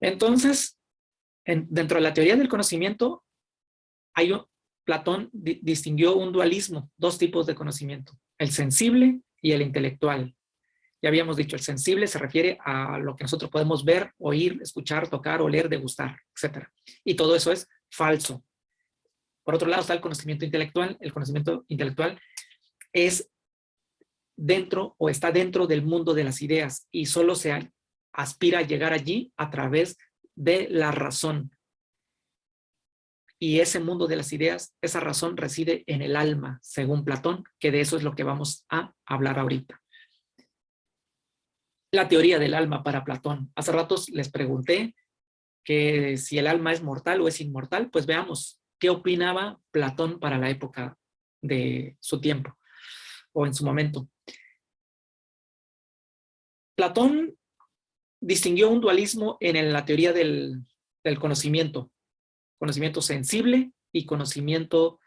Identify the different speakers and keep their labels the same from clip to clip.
Speaker 1: Entonces, dentro de la teoría del conocimiento, Platón distinguió un dualismo, dos tipos de conocimiento, el sensible y el intelectual. Ya habíamos dicho, el sensible se refiere a lo que nosotros podemos ver, oír, escuchar, tocar, oler, degustar, etc. Y todo eso es falso. Por otro lado está el conocimiento intelectual. El conocimiento intelectual es dentro o está dentro del mundo de las ideas y solo se aspira a llegar allí a través de la razón. Y ese mundo de las ideas, esa razón reside en el alma, según Platón, que de eso es lo que vamos a hablar ahorita. La teoría del alma para Platón. Hace ratos les pregunté que si el alma es mortal o es inmortal, pues veamos qué opinaba Platón para la época de su tiempo o en su momento. Platón distinguió un dualismo en la teoría del conocimiento sensible y conocimiento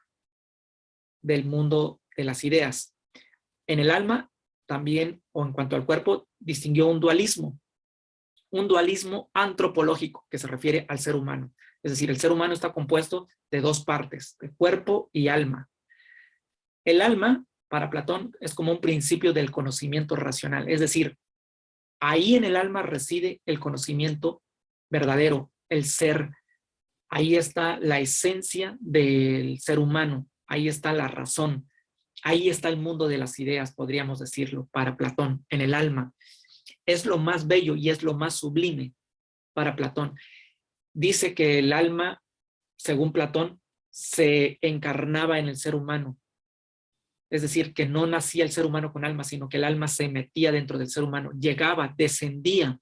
Speaker 1: del mundo de las ideas. En el alma también, o en cuanto al cuerpo, distinguió un dualismo antropológico que se refiere al ser humano. Es decir, el ser humano está compuesto de dos partes, de cuerpo y alma. El alma, para Platón, es como un principio del conocimiento racional, es decir, ahí en el alma reside el conocimiento verdadero, el ser. Ahí está la esencia del ser humano, ahí está la razón, ahí está el mundo de las ideas, podríamos decirlo, para Platón, en el alma. Es lo más bello y es lo más sublime para Platón. Dice que el alma, según Platón, se encarnaba en el ser humano. Es decir, que no nacía el ser humano con alma, sino que el alma se metía dentro del ser humano, llegaba, descendía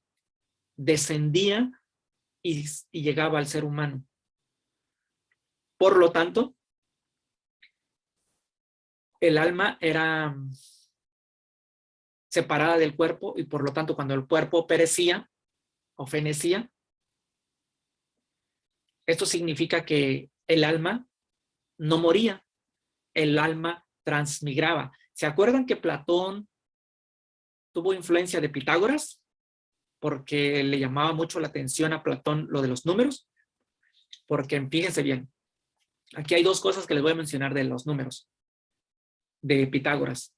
Speaker 1: y llegaba al ser humano. Por lo tanto, el alma era separada del cuerpo y por lo tanto cuando el cuerpo perecía o fenecía, esto significa que el alma no moría, el alma transmigraba. ¿Se acuerdan que Platón tuvo influencia de Pitágoras? Porque le llamaba mucho la atención a Platón lo de los números. Porque fíjense bien, aquí hay dos cosas que les voy a mencionar de los números de Pitágoras.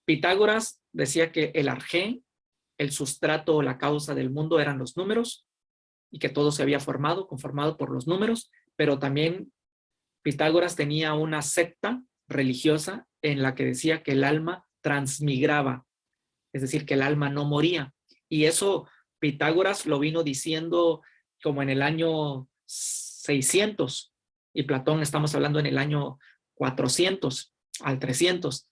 Speaker 1: Pitágoras decía que el arjé, el sustrato o la causa del mundo eran los números y que todo se había conformado por los números, pero también Pitágoras tenía una secta religiosa en la que decía que el alma transmigraba, es decir, que el alma no moría. Y eso Pitágoras lo vino diciendo como en el año 600 y Platón estamos hablando en el año 400 al 300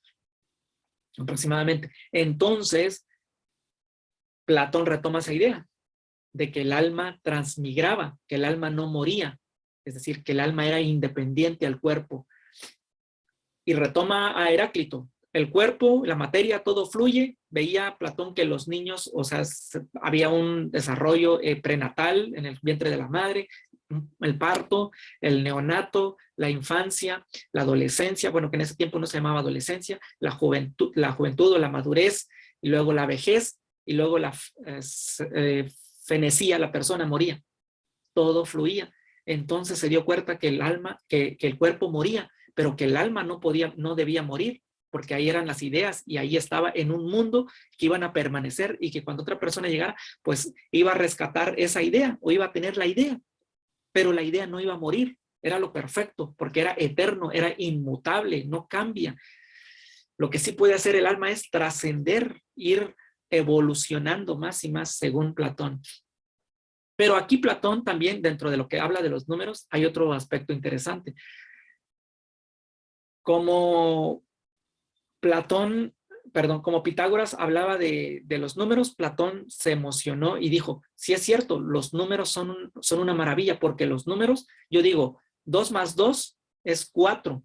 Speaker 1: aproximadamente. Entonces, Platón retoma esa idea de que el alma transmigraba, que el alma no moría, es decir, que el alma era independiente al cuerpo. Y retoma a Heráclito. El cuerpo, la materia, todo fluye. Veía Platón que los niños, o sea, había un desarrollo prenatal en el vientre de la madre, el parto, el neonato, la infancia, la adolescencia, bueno, que en ese tiempo no se llamaba adolescencia, la juventud o la madurez, y luego la vejez, y luego la fenecía, la persona moría. Todo fluía. Entonces se dio cuenta que el alma, que el cuerpo moría, pero que el alma no debía morir, porque ahí eran las ideas y ahí estaba en un mundo que iban a permanecer y que cuando otra persona llegara, pues iba a rescatar esa idea o iba a tener la idea, pero la idea no iba a morir, era lo perfecto, porque era eterno, era inmutable, no cambia. Lo que sí puede hacer el alma es trascender, ir evolucionando más y más según Platón. Pero aquí Platón también, dentro de lo que habla de los números, hay otro aspecto interesante. Como Pitágoras hablaba de los números, Platón se emocionó y dijo, sí es cierto, los números son una maravilla, porque los números, yo digo, 2 más 2 es 4.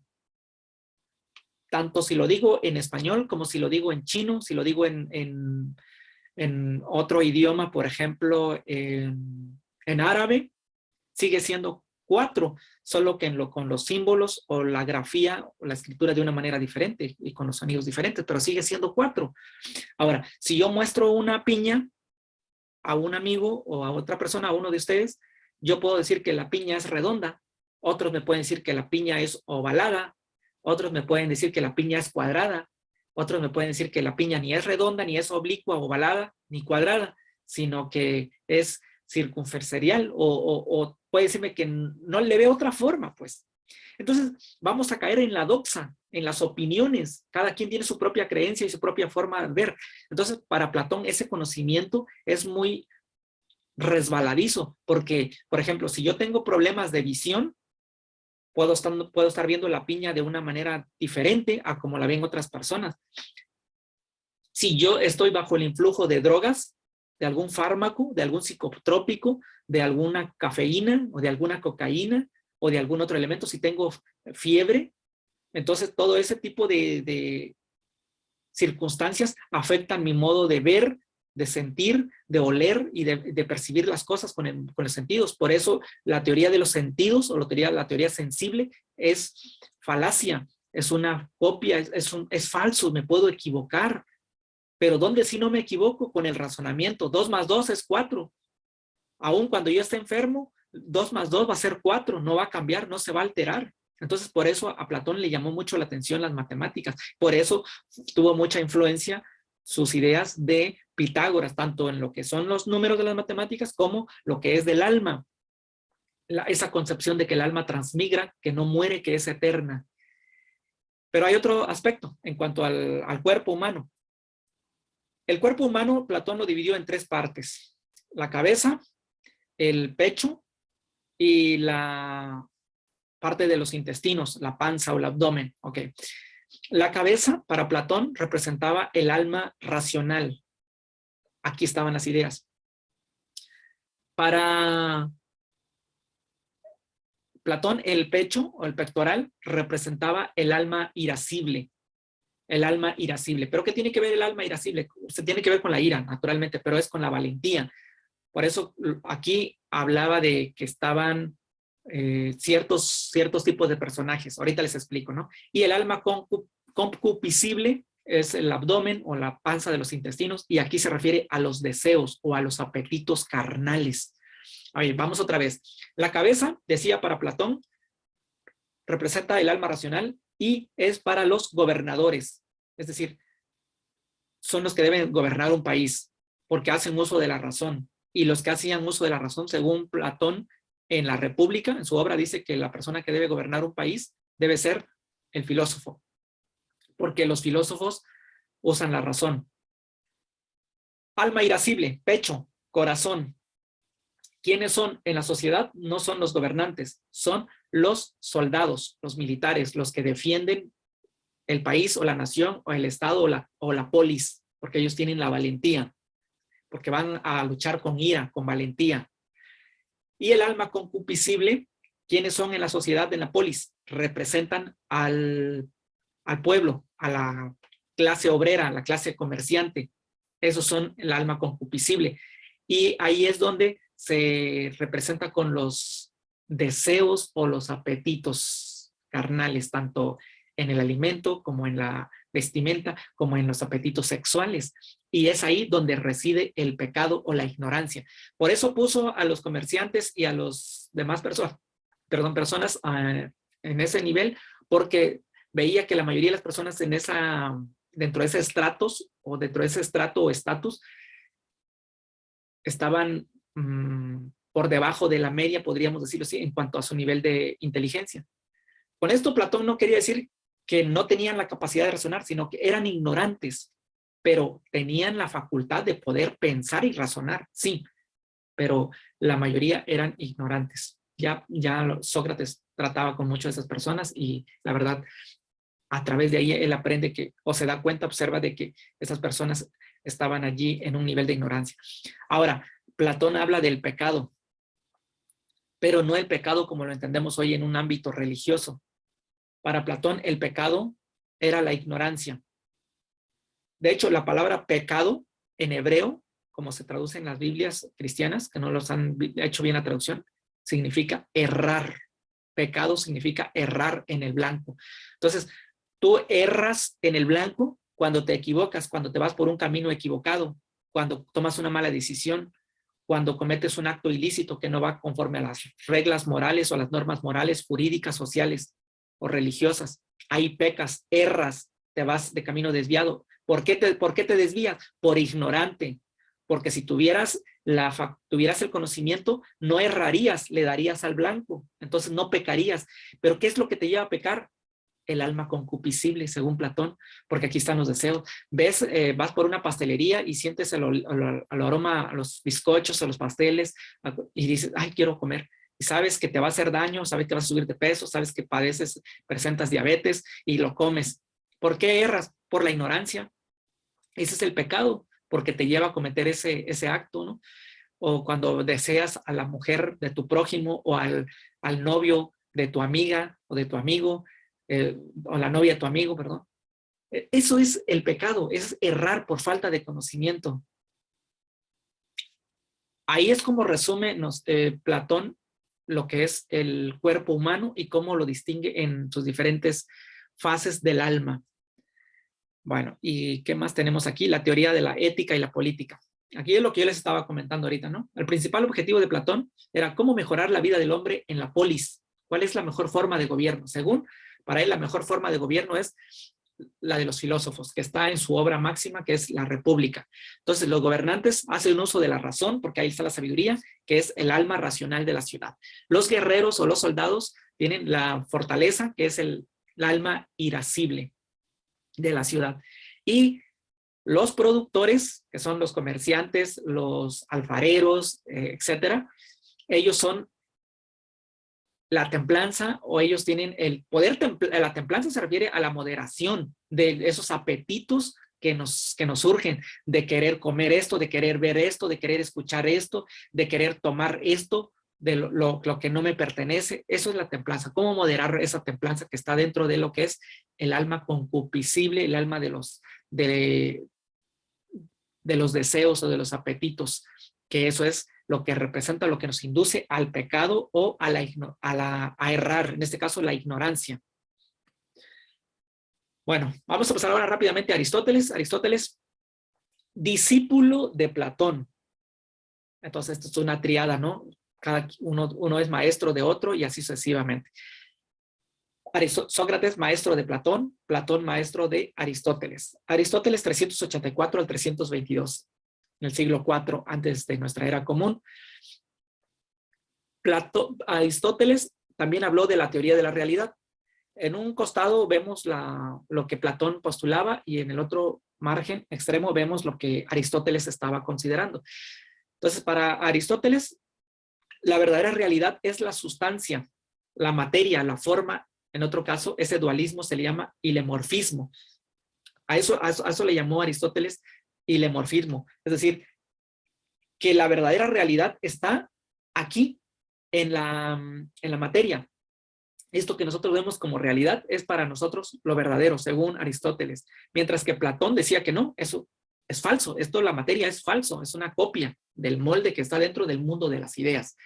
Speaker 1: Tanto si lo digo en español como si lo digo en chino, si lo digo en otro idioma, por ejemplo, en árabe, sigue siendo 4, solo que con los símbolos o la grafía o la escritura de una manera diferente y con los sonidos diferentes, pero sigue siendo 4. Ahora, si yo muestro una piña, a un amigo o a otra persona, a uno de ustedes, yo puedo decir que la piña es redonda, otros me pueden decir que la piña es ovalada, otros me pueden decir que la piña es cuadrada, otros me pueden decir que la piña ni es redonda, ni es oblicua, ovalada, ni cuadrada, sino que es circunferencial o puede decirme que no le ve otra forma, pues. Entonces, vamos a caer en la doxa, en las opiniones. Cada quien tiene su propia creencia y su propia forma de ver. Entonces, para Platón, ese conocimiento es muy resbaladizo, porque, por ejemplo, si yo tengo problemas de visión, puedo estar viendo la piña de una manera diferente a como la ven otras personas. Si yo estoy bajo el influjo de drogas, de algún fármaco, de algún psicotrópico, de alguna cafeína o de alguna cocaína o de algún otro elemento, si tengo fiebre, entonces todo ese tipo de circunstancias afectan mi modo de ver, de sentir, de oler y de percibir las cosas con los sentidos. Por eso la teoría de los sentidos o la teoría sensible es falacia, es una copia, es falso, me puedo equivocar. Pero ¿dónde si no me equivoco? Con el razonamiento. 2 más 2 es 4. Aún cuando yo esté enfermo, 2 más 2 va a ser 4. No va a cambiar, no se va a alterar. Entonces, por eso a Platón le llamó mucho la atención las matemáticas. Por eso tuvo mucha influencia sus ideas de Pitágoras, tanto en lo que son los números de las matemáticas como lo que es del alma. Esa concepción de que el alma transmigra, que no muere, que es eterna. Pero hay otro aspecto en cuanto al cuerpo humano. El cuerpo humano, Platón lo dividió en 3 partes. La cabeza, el pecho y la parte de los intestinos, la panza o el abdomen. Okay. La cabeza, para Platón, representaba el alma racional. Aquí estaban las ideas. Para Platón, el pecho o el pectoral representaba el alma irascible. El alma irascible. ¿Pero qué tiene que ver el alma irascible? Se tiene que ver con la ira, naturalmente, pero es con la valentía. Por eso aquí hablaba de que estaban ciertos tipos de personajes. Ahorita les explico, ¿no? Y el alma concupiscible es el abdomen o la panza de los intestinos, y aquí se refiere a los deseos o a los apetitos carnales. A ver, vamos otra vez. La cabeza, decía para Platón, representa el alma racional y es para los gobernadores. Es decir, son los que deben gobernar un país porque hacen uso de la razón. Y los que hacían uso de la razón, según Platón, en la República, en su obra dice que la persona que debe gobernar un país debe ser el filósofo, porque los filósofos usan la razón. Alma irascible, pecho, corazón. ¿Quiénes son en la sociedad? No son los gobernantes, son los soldados, los militares, los que defienden el país o la nación o el estado o la polis, porque ellos tienen la valentía, porque van a luchar con ira, con valentía. Y el alma concupiscible, ¿quiénes son en la sociedad de la polis? Representan al pueblo, a la clase obrera, a la clase comerciante. Esos son el alma concupiscible. Y ahí es donde se representa con los deseos o los apetitos carnales, tanto en el alimento como en la vestimenta, como en los apetitos sexuales. Y es ahí donde reside el pecado o la ignorancia. Por eso puso a los comerciantes y a los demás personas en ese nivel, porque veía que la mayoría de las personas dentro de ese estratos o dentro de ese estrato o estatus estaban por debajo de la media, podríamos decirlo así, en cuanto a su nivel de inteligencia. Con esto Platón no quería decir que no tenían la capacidad de razonar, sino que eran ignorantes, pero tenían la facultad de poder pensar y razonar, sí, pero la mayoría eran ignorantes. Ya Sócrates trataba con muchas de esas personas y la verdad, a través de ahí él aprende que, o se da cuenta, observa de que esas personas estaban allí en un nivel de ignorancia. Ahora, Platón habla del pecado, pero no el pecado como lo entendemos hoy en un ámbito religioso. Para Platón, el pecado era la ignorancia. De hecho, la palabra pecado en hebreo, como se traduce en las Biblias cristianas, que no los han hecho bien la traducción, significa errar. Pecado significa errar en el blanco. Entonces, tú erras en el blanco cuando te equivocas, cuando te vas por un camino equivocado, cuando tomas una mala decisión, cuando cometes un acto ilícito que no va conforme a las reglas morales o a las normas morales, jurídicas, sociales o religiosas. Ahí pecas, erras, te vas de camino desviado. ¿Por qué te desvías? Por ignorante. Porque si tuvieras el conocimiento, no errarías, le darías al blanco. Entonces no pecarías. ¿Pero qué es lo que te lleva a pecar? El alma concupiscible, según Platón, porque aquí están los deseos. Vas por una pastelería y sientes el aroma a los bizcochos, a los pasteles, y dices, ay, quiero comer. Y sabes que te va a hacer daño, sabes que vas a subir de peso, sabes que presentas diabetes y lo comes. ¿Por qué erras? Por la ignorancia. Ese es el pecado, porque te lleva a cometer ese acto, ¿no? O cuando deseas a la mujer de tu prójimo o al novio de tu amiga o de tu amigo, o la novia de tu amigo, perdón. Eso es el pecado, es errar por falta de conocimiento. Ahí es como resume Platón lo que es el cuerpo humano y cómo lo distingue en sus diferentes fases del alma. Bueno, ¿y qué más tenemos aquí? La teoría de la ética y la política. Aquí es lo que yo les estaba comentando ahorita, ¿no? El principal objetivo de Platón era cómo mejorar la vida del hombre en la polis. ¿Cuál es la mejor forma de gobierno? Según, para él, la mejor forma de gobierno es la de los filósofos, que está en su obra máxima, que es la República. Entonces, los gobernantes hacen uso de la razón, porque ahí está la sabiduría, que es el alma racional de la ciudad. Los guerreros o los soldados tienen la fortaleza, que es el alma irascible de la ciudad. Y los productores, que son los comerciantes, los alfareros, etcétera, ellos son la templanza, o ellos tienen el poder. La templanza se refiere a la moderación de esos apetitos que nos surgen, de querer comer esto, de querer ver esto, de querer escuchar esto, de querer tomar esto, de lo que no me pertenece. Eso es la templanza. ¿Cómo moderar esa templanza que está dentro de lo que es el alma concupiscible, el alma de los deseos o de los apetitos? Que eso es lo que representa, lo que nos induce al pecado o a errar, en este caso la ignorancia. Bueno, vamos a pasar ahora rápidamente a Aristóteles. Aristóteles, discípulo de Platón. Entonces, esto es una triada, ¿no? Cada uno es maestro de otro y así sucesivamente. Sócrates, maestro de Platón. Platón, maestro de Aristóteles. Aristóteles, 384 al 322, en el siglo IV antes de nuestra era común. Aristóteles también habló de la teoría de la realidad. En un costado vemos lo que Platón postulaba y en el otro margen extremo vemos lo que Aristóteles estaba considerando. Entonces, para Aristóteles, la verdadera realidad es la sustancia, la materia, la forma. En otro caso, ese dualismo se le llama ilemorfismo. A eso le llamó Aristóteles ilemorfismo. Es decir, que la verdadera realidad está aquí, en la materia. Esto que nosotros vemos como realidad es para nosotros lo verdadero, según Aristóteles. Mientras que Platón decía que no, eso es falso. La materia es falso, es una copia del molde que está dentro del mundo de las ideas.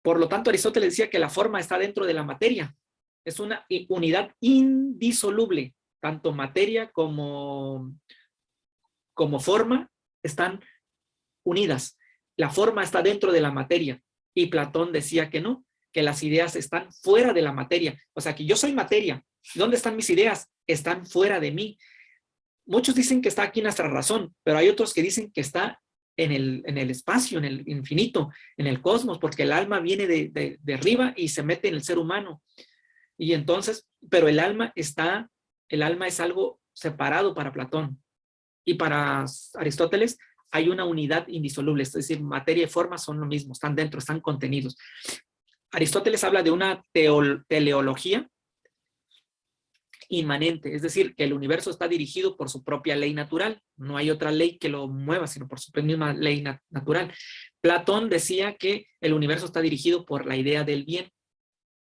Speaker 1: Por lo tanto, Aristóteles decía que la forma está dentro de la materia. Es una unidad indisoluble. Tanto materia como forma están unidas. La forma está dentro de la materia. Y Platón decía que no, que las ideas están fuera de la materia. O sea, que yo soy materia. ¿Dónde están mis ideas? Están fuera de mí. Muchos dicen que está aquí nuestra razón, pero hay otros que dicen que está en el espacio, en el infinito, en el cosmos, porque el alma viene de arriba y se mete en el ser humano. Y entonces, pero el alma es algo separado para Platón. Y para Aristóteles hay una unidad indisoluble, es decir, materia y forma son lo mismo, están dentro, están contenidos. Aristóteles habla de una teleología inmanente, es decir, que el universo está dirigido por su propia ley natural, no hay otra ley que lo mueva, sino por su misma ley natural. Platón decía que el universo está dirigido por la idea del bien,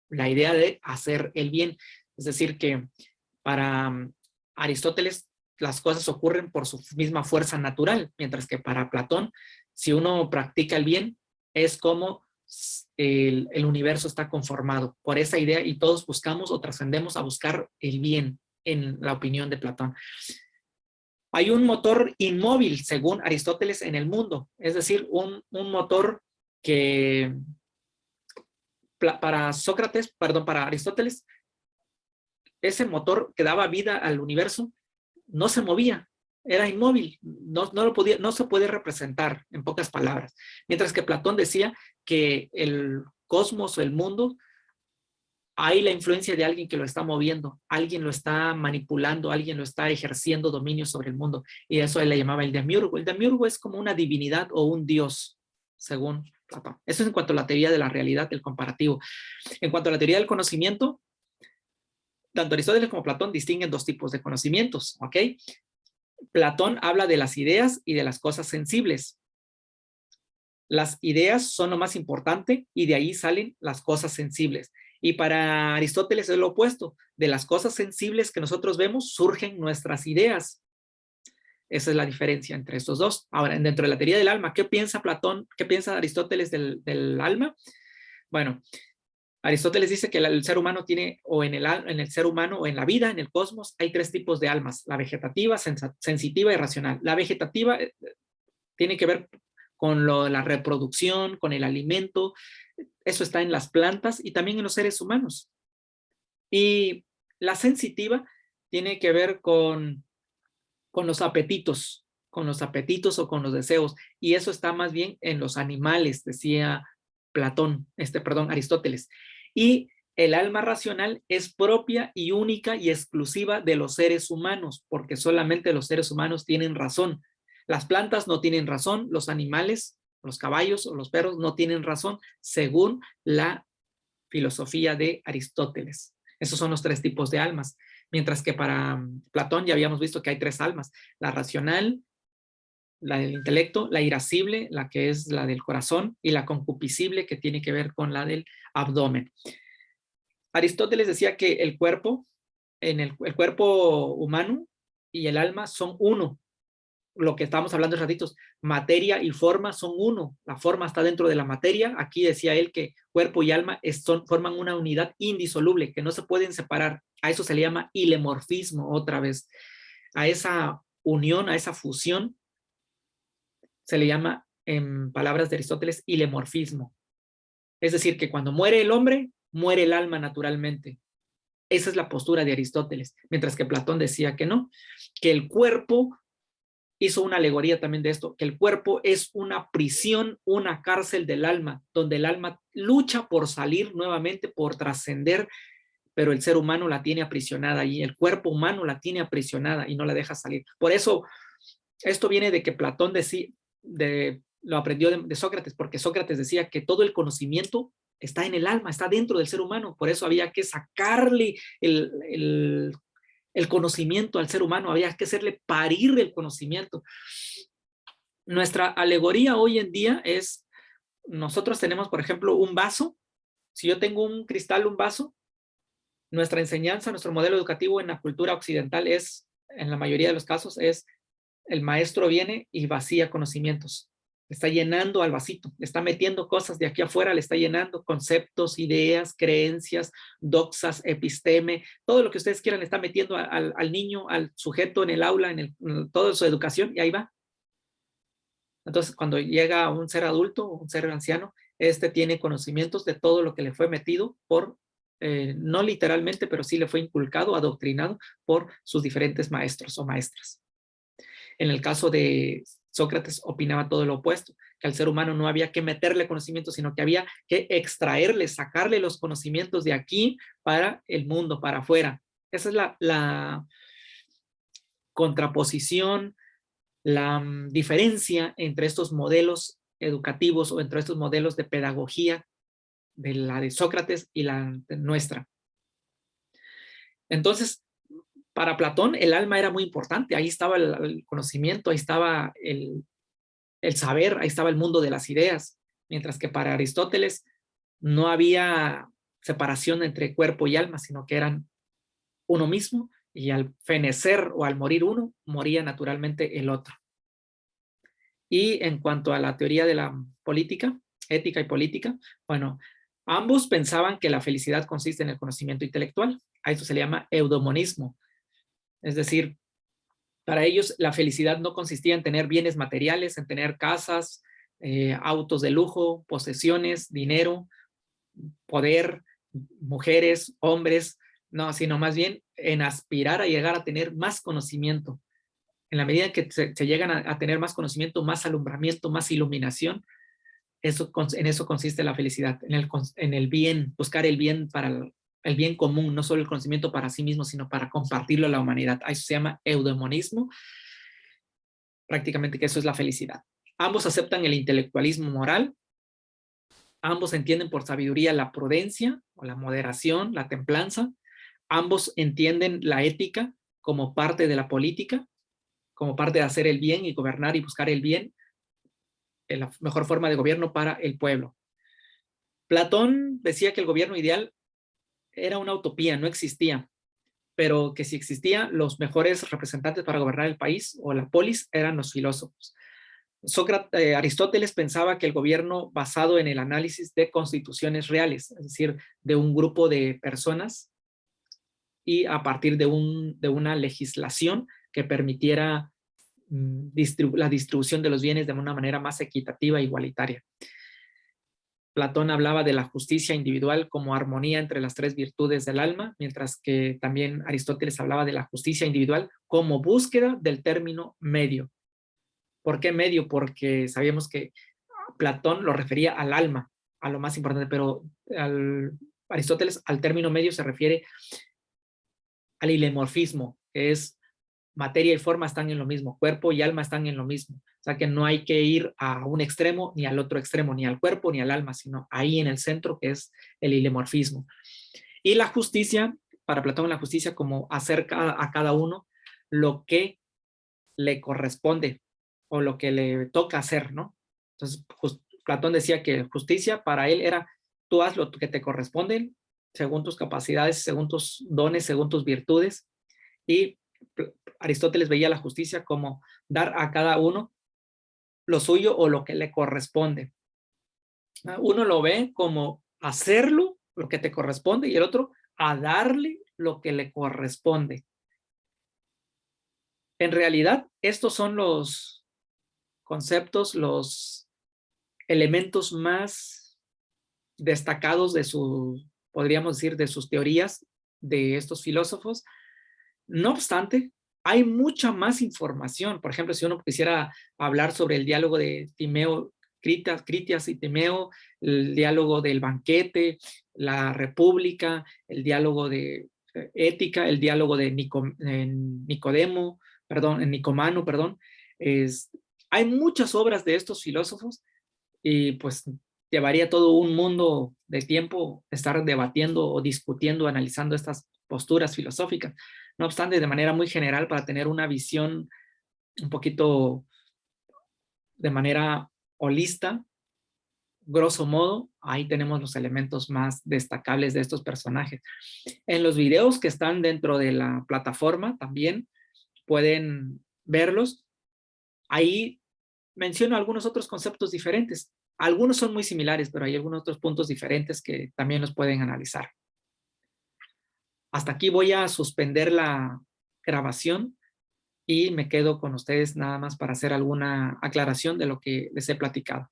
Speaker 1: la idea de hacer el bien, es decir, que para Aristóteles las cosas ocurren por su misma fuerza natural, mientras que para Platón, si uno practica el bien, es como el universo está conformado por esa idea y todos buscamos o trascendemos a buscar el bien, en la opinión de Platón. Hay un motor inmóvil, según Aristóteles, en el mundo. Es decir, un motor que para Sócrates, perdón, para Aristóteles, ese motor que daba vida al universo no se movía, era inmóvil, no se puede representar en pocas palabras. Mientras que Platón decía que el cosmos o el mundo, hay la influencia de alguien que lo está moviendo, alguien lo está manipulando, alguien lo está ejerciendo dominio sobre el mundo, y eso él le llamaba el demiurgo. El demiurgo es como una divinidad o un dios, según Platón. Eso es en cuanto a la teoría de la realidad, del comparativo. En cuanto a la teoría del conocimiento, tanto Aristóteles como Platón distinguen dos tipos de conocimientos, ¿ok? Platón habla de las ideas y de las cosas sensibles. Las ideas son lo más importante y de ahí salen las cosas sensibles. Y para Aristóteles es lo opuesto. De las cosas sensibles que nosotros vemos surgen nuestras ideas. Esa es la diferencia entre estos dos. Ahora, dentro de la teoría del alma, ¿qué piensa Platón? ¿Qué piensa Aristóteles del alma? Bueno, Aristóteles dice que el ser humano tiene, o en el ser humano, o en la vida, en el cosmos, hay tres tipos de almas: la vegetativa, sensitiva y racional. La vegetativa tiene que ver con la reproducción, con el alimento. Eso está en las plantas y también en los seres humanos. Y la sensitiva tiene que ver con los apetitos o con los deseos. Y eso está más bien en los animales, decía Aristóteles. Y el alma racional es propia y única y exclusiva de los seres humanos, porque solamente los seres humanos tienen razón. Las plantas no tienen razón, los animales, los caballos o los perros no tienen razón, según la filosofía de Aristóteles. Esos son los tres tipos de almas. Mientras que para Platón ya habíamos visto que hay tres almas: la racional, la del intelecto, la irascible, la que es la del corazón, y la concupiscible, que tiene que ver con la del abdomen. Aristóteles decía que el cuerpo humano y el alma son uno. Lo que estábamos hablando hace ratitos, materia y forma son uno. La forma está dentro de la materia. Aquí decía él que cuerpo y alma forman una unidad indisoluble, que no se pueden separar. A eso se le llama hilemorfismo otra vez. A esa unión, a esa fusión, se le llama, en palabras de Aristóteles, hilemorfismo. Es decir, que cuando muere el hombre, muere el alma naturalmente. Esa es la postura de Aristóteles, mientras que Platón decía que no, que el cuerpo, hizo una alegoría también de esto, que el cuerpo es una prisión, una cárcel del alma, donde el alma lucha por salir nuevamente, por trascender, pero el ser humano la tiene aprisionada y el cuerpo humano la tiene aprisionada y no la deja salir. Por eso, esto viene de que Platón lo aprendió de Sócrates, porque Sócrates decía que todo el conocimiento está en el alma, está dentro del ser humano. Por eso había que sacarle el conocimiento al ser humano, había que hacerle parir el conocimiento. Nuestra alegoría hoy en día es, nosotros tenemos, por ejemplo, un vaso. Si yo tengo un cristal, un vaso, nuestra enseñanza, nuestro modelo educativo en la cultura occidental es, en la mayoría de los casos, es el maestro viene y vacía conocimientos. Está llenando al vasito, le está metiendo cosas de aquí afuera, le está llenando conceptos, ideas, creencias, doxas, episteme, todo lo que ustedes quieran le está metiendo al niño, al sujeto en el aula, en toda su educación, y ahí va. Entonces, cuando llega un ser adulto, un ser anciano, tiene conocimientos de todo lo que le fue metido no literalmente, pero sí le fue inculcado, adoctrinado por sus diferentes maestros o maestras. En el caso de Sócrates opinaba todo lo opuesto, que al ser humano no había que meterle conocimiento, sino que había que extraerle, sacarle los conocimientos de aquí para el mundo, para afuera. Esa es la contraposición, la diferencia entre estos modelos educativos o entre estos modelos de pedagogía, de la de Sócrates y la de nuestra. Entonces, para Platón el alma era muy importante, ahí estaba el conocimiento, ahí estaba el saber, ahí estaba el mundo de las ideas, mientras que para Aristóteles no había separación entre cuerpo y alma, sino que eran uno mismo, y al fenecer o al morir uno, moría naturalmente el otro. Y en cuanto a la teoría de la política, ética y política, bueno, ambos pensaban que la felicidad consiste en el conocimiento intelectual. A esto se le llama eudemonismo. Es decir, Para ellos, la felicidad no consistía en tener bienes materiales, en tener casas, autos de lujo, posesiones, dinero, poder, mujeres, hombres, no, sino más bien en aspirar a llegar a tener más conocimiento. En la medida que se llegan a tener más conocimiento, más alumbramiento, más iluminación, en eso consiste la felicidad, en el bien, buscar el bien para el bien común, no solo el conocimiento para sí mismo, sino para compartirlo a la humanidad. A eso se llama eudemonismo, prácticamente que eso es la felicidad. Ambos aceptan el intelectualismo moral, ambos entienden por sabiduría la prudencia o la moderación, la templanza, ambos entienden la ética como parte de la política, como parte de hacer el bien y gobernar y buscar el bien, la mejor forma de gobierno para el pueblo. Platón decía que el gobierno ideal era una utopía, no existía, pero que si existía, los mejores representantes para gobernar el país o la polis eran los filósofos. Aristóteles pensaba que el gobierno basado en el análisis de constituciones reales, es decir, de un grupo de personas y a partir de una legislación que permitiera la distribución de los bienes de una manera más equitativa e igualitaria. Platón hablaba de la justicia individual como armonía entre las tres virtudes del alma, mientras que también Aristóteles hablaba de la justicia individual como búsqueda del término medio. ¿Por qué medio? Porque sabíamos que Platón lo refería al alma, a lo más importante, pero Aristóteles al término medio se refiere al ilemorfismo, que es materia y forma están en lo mismo, cuerpo y alma están en lo mismo. O sea que no hay que ir a un extremo ni al otro extremo, ni al cuerpo ni al alma, sino ahí en el centro que es el ilemorfismo. Y la justicia, para Platón la justicia como hacer a cada uno lo que le corresponde o lo que le toca hacer, ¿no? Entonces Platón decía que justicia para él era tú haz lo que te corresponde según tus capacidades, según tus dones, según tus virtudes, y Aristóteles veía la justicia como dar a cada uno lo suyo o lo que le corresponde. Uno lo ve como hacerlo, lo que te corresponde, y el otro a darle lo que le corresponde. En realidad, estos son los conceptos, los elementos más destacados de podríamos decir, de sus teorías de estos filósofos. No obstante, hay mucha más información. Por ejemplo, si uno quisiera hablar sobre el diálogo de Timeo, Critias y Timeo, el diálogo del banquete, la república, el diálogo de ética, el diálogo de Nicomano, perdón, hay muchas obras de estos filósofos y pues llevaría todo un mundo de tiempo estar debatiendo o discutiendo, analizando estas posturas filosóficas. No obstante, de manera muy general, para tener una visión un poquito de manera holista, grosso modo, ahí tenemos los elementos más destacables de estos personajes. En los videos que están dentro de la plataforma también pueden verlos. Ahí menciono algunos otros conceptos diferentes. Algunos son muy similares, pero hay algunos otros puntos diferentes que también los pueden analizar. Hasta aquí voy a suspender la grabación y me quedo con ustedes nada más para hacer alguna aclaración de lo que les he platicado.